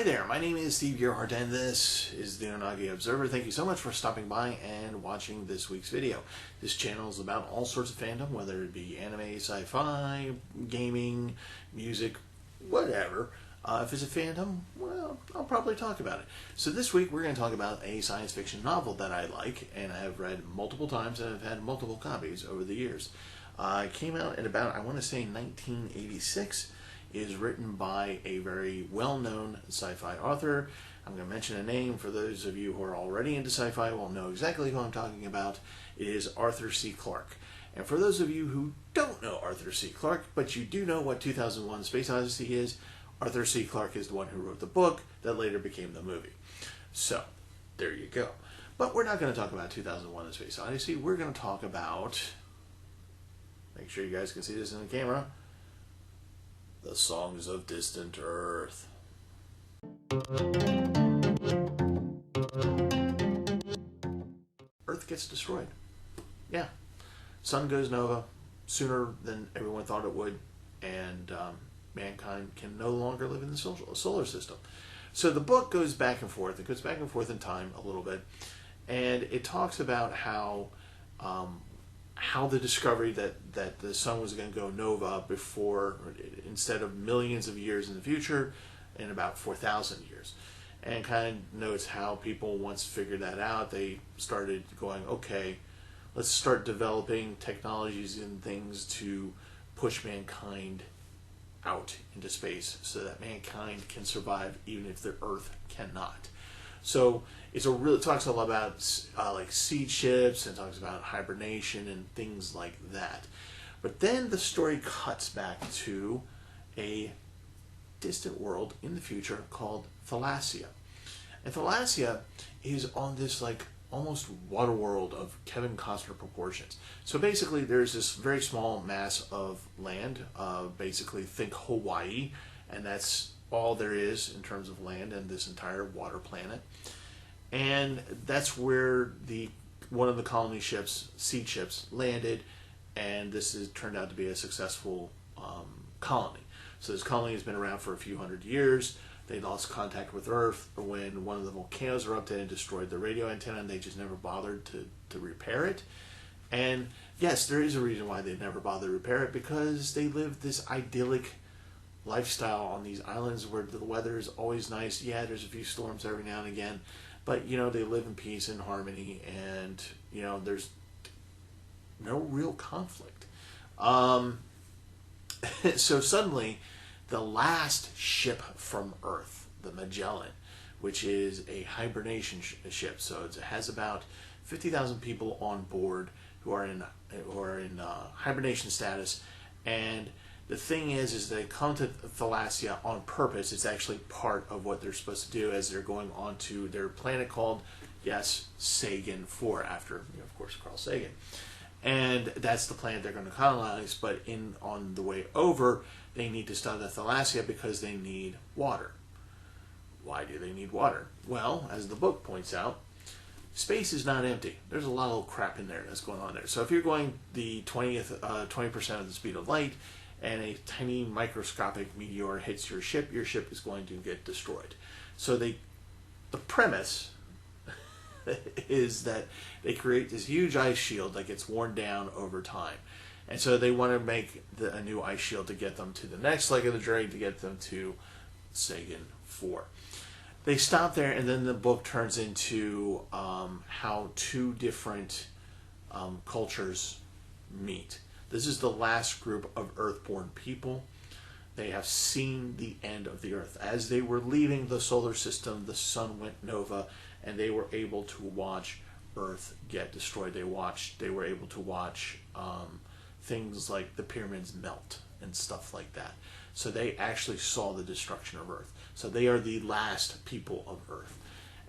there, my name is Steve Gerhardt and this is the Otaku Observer. Thank you so much for stopping by and watching this week's video. This channel is about all sorts of fandom, whether it be anime, sci-fi, gaming, music, whatever. If it's a fandom, well, I'll probably talk about it. So this week we're going to talk about a science fiction novel that I like and I have read multiple times and I've had multiple copies over the years. It came out in about, I want to say 1986. Is written by a very well-known sci-fi author. I'm going to mention a name for those of you who are already into sci-fi will know exactly who I'm talking about. It is Arthur C. Clarke. And for those of you who don't know Arthur C. Clarke, but you do know what 2001: Space Odyssey is, Arthur C. Clarke is the one who wrote the book that later became the movie. So, there you go. But we're not going to talk about 2001: Space Odyssey. We're going to talk about, make sure you guys can see this in the camera, The Songs of Distant Earth. Earth gets destroyed. Yeah. Sun goes nova sooner than everyone thought it would, and mankind can no longer live in the solar system. So the book goes back and forth. It goes back and forth in time a little bit, and it talks about how the discovery that the sun was going to go nova before, instead of millions of years in the future, in about 4,000 years. And kind of notes how people, once figured that out, they started going, okay, let's start developing technologies and things to push mankind out into space so that mankind can survive even if the Earth cannot. So it talks a lot about like seed ships, and talks about hibernation and things like that. But then the story cuts back to a distant world in the future called Thalassia. And Thalassia is on this like almost water world of Kevin Costner proportions. So basically there's this very small mass of land, basically think Hawaii, and that's all there is in terms of land and this entire water planet. And that's where one of the colony ships, seed ships, landed, and this has turned out to be a successful colony. So this colony has been around for a few hundred years. They lost contact with Earth when one of the volcanoes erupted and destroyed the radio antenna, and they just never bothered to repair it. And yes, there is a reason why they never bothered to repair it, because they lived this idyllic lifestyle on these islands where the weather is always nice. Yeah, there's a few storms every now and again, but you know, they live in peace and harmony, and you know, there's no real conflict. So suddenly the last ship from Earth, the Magellan, which is a hibernation ship, so it has about 50,000 people on board who are in hibernation status. And the thing is they come to Thalassia on purpose. It's actually part of what they're supposed to do as they're going on to their planet called, yes, Sagan 4, after, of course, Carl Sagan. And that's the planet they're going to colonize, but on the way over, they need to stop at Thalassia because they need water. Why do they need water? Well, as the book points out, space is not empty. There's a lot of crap in there that's going on there. So if you're going the 20% of the speed of light, and a tiny microscopic meteor hits your ship is going to get destroyed. So the premise is that they create this huge ice shield that gets worn down over time. And so they want to make a new ice shield to get them to the next leg of the journey, to get them to Sagan 4. They stop there, and then the book turns into how two different cultures meet. This is the last group of Earthborn people. They have seen the end of the Earth. As they were leaving the solar system, the sun went nova, and they were able to watch Earth get destroyed. They were able to watch things like the pyramids melt and stuff like that. So they actually saw the destruction of Earth. So they are the last people of Earth.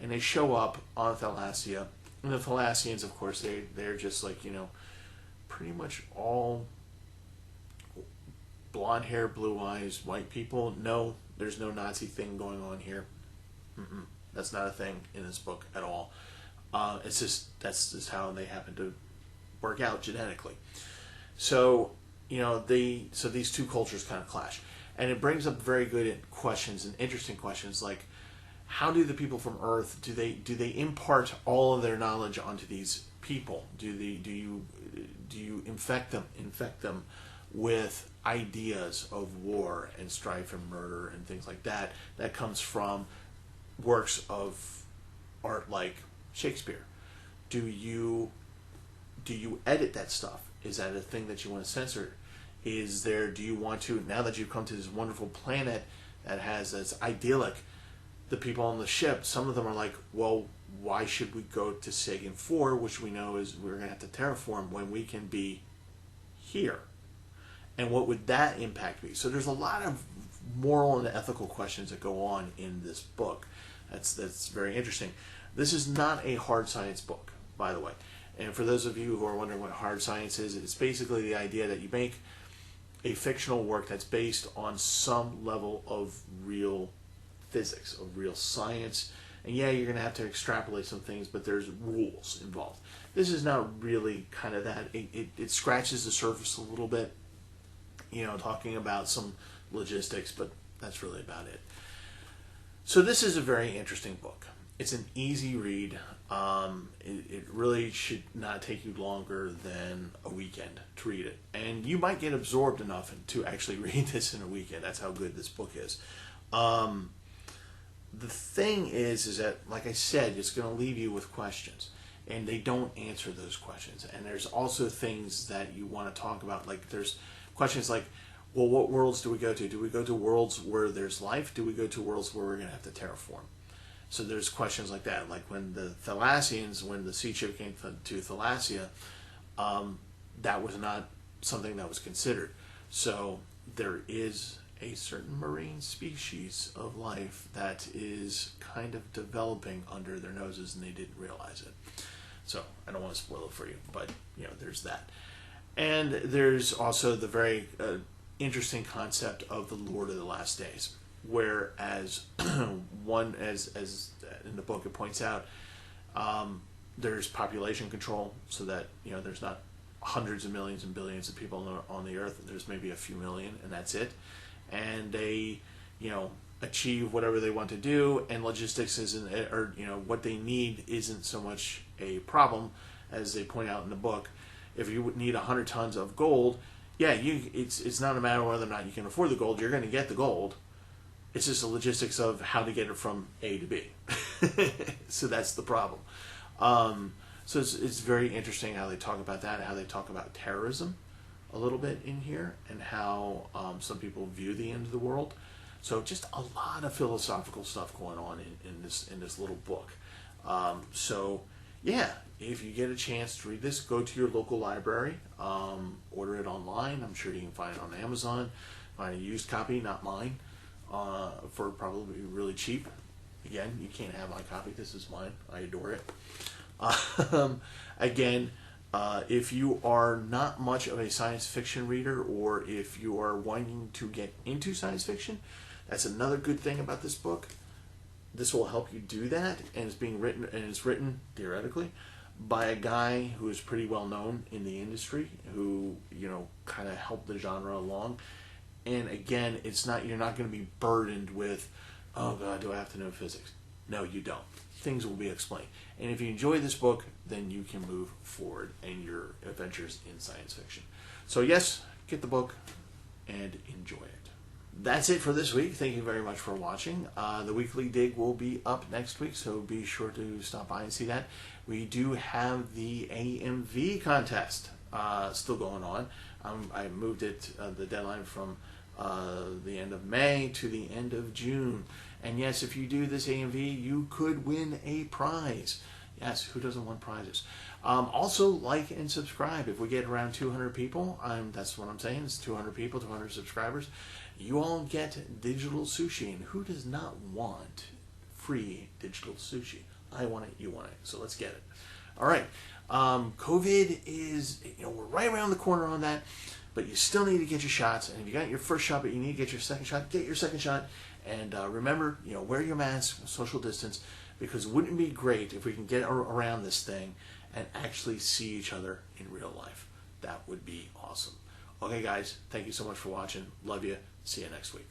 And they show up on Thalassia. And the Thalassians, of course, they're just like, pretty much all blonde hair, blue eyes, white people. No, there's no Nazi thing going on here. That's not a thing in this book at all. It's just, that's just how they happen to work out genetically. So, so these two cultures kind of clash. And it brings up very good questions and interesting questions like, how do the people from Earth, do they impart all of their knowledge onto these people? Do you infect them with ideas of war and strife and murder and things like that comes from works of art like Shakespeare? Do you edit that stuff? Is that a thing that you want to censor? Do you want to, now that you've come to this wonderful planet that has this idyllic, the people on the ship, some of them are like, well, why should we go to Sagan 4, which we know is we're going to have to terraform, when we can be here? And what would that impact be? So there's a lot of moral and ethical questions that go on in this book. That's very interesting. This is not a hard science book, by the way. And for those of you who are wondering what hard science is, it's basically the idea that you make a fictional work that's based on some level of real physics, of real science. And yeah, you're going to have to extrapolate some things, but there's rules involved. This is not really kind of that. It scratches the surface a little bit, talking about some logistics, but that's really about it. So this is a very interesting book. It's an easy read. It really should not take you longer than a weekend to read it. And you might get absorbed enough to actually read this in a weekend. That's how good this book is. The thing is that, like I said, it's going to leave you with questions. And they don't answer those questions. And there's also things that you want to talk about. Like there's questions like, well, what worlds do we go to? Do we go to worlds where there's life? Do we go to worlds where we're going to have to terraform? So there's questions like that. Like when the Thalassians, when the sea ship came to Thalassia, that was not something that was considered. So there is a certain marine species of life that is kind of developing under their noses, and they didn't realize it. So I don't want to spoil it for you, but there's that. And there's also the very interesting concept of the Lord of the Last Days, whereas as in the book it points out, there's population control, so that there's not hundreds of millions and billions of people on the earth. There's maybe a few million, and that's it. And they achieve whatever they want to do, and logistics isn't, or what they need isn't so much a problem, as they point out in the book. If you need 100 tons of gold, it's not a matter of whether or not you can afford the gold. You're going to get the gold. It's just the logistics of how to get it from A to B. So that's the problem. So it's very interesting how they talk about that, how they talk about terrorism a little bit in here, and how some people view the end of the world. So just a lot of philosophical stuff going on in this little book. If you get a chance to read this, go to your local library, order it online. I'm sure you can find it on Amazon. Find a used copy, not mine, for probably really cheap. Again, you can't have my copy. This is mine. I adore it. If you are not much of a science fiction reader, or if you are wanting to get into science fiction, that's another good thing about this book. This will help you do that, and it's written theoretically by a guy who is pretty well known in the industry, who kind of helped the genre along. And again, you're not going to be burdened with, oh God, do I have to know physics? No, you don't. Things will be explained. And if you enjoy this book, then you can move forward in your adventures in science fiction. So yes, get the book and enjoy it. That's it for this week. Thank you very much for watching. The Weekly Dig will be up next week, so be sure to stop by and see that. We do have the AMV contest still going on. I moved it, the deadline, from the end of May to the end of June. And yes, if you do this AMV, you could win a prize. Yes, who doesn't want prizes? Also, like and subscribe. If we get around 200 people, that's what I'm saying, it's 200 people, 200 subscribers, you all get digital sushi. And who does not want free digital sushi? I want it, you want it, so let's get it. All right, COVID is, we're right around the corner on that, but you still need to get your shots. And if you got your first shot, but you need to get your second shot, get your second shot. And remember, wear your mask, social distance, because wouldn't it be great if we can get around this thing and actually see each other in real life? That would be awesome. Okay, guys, thank you so much for watching. Love you. See you next week.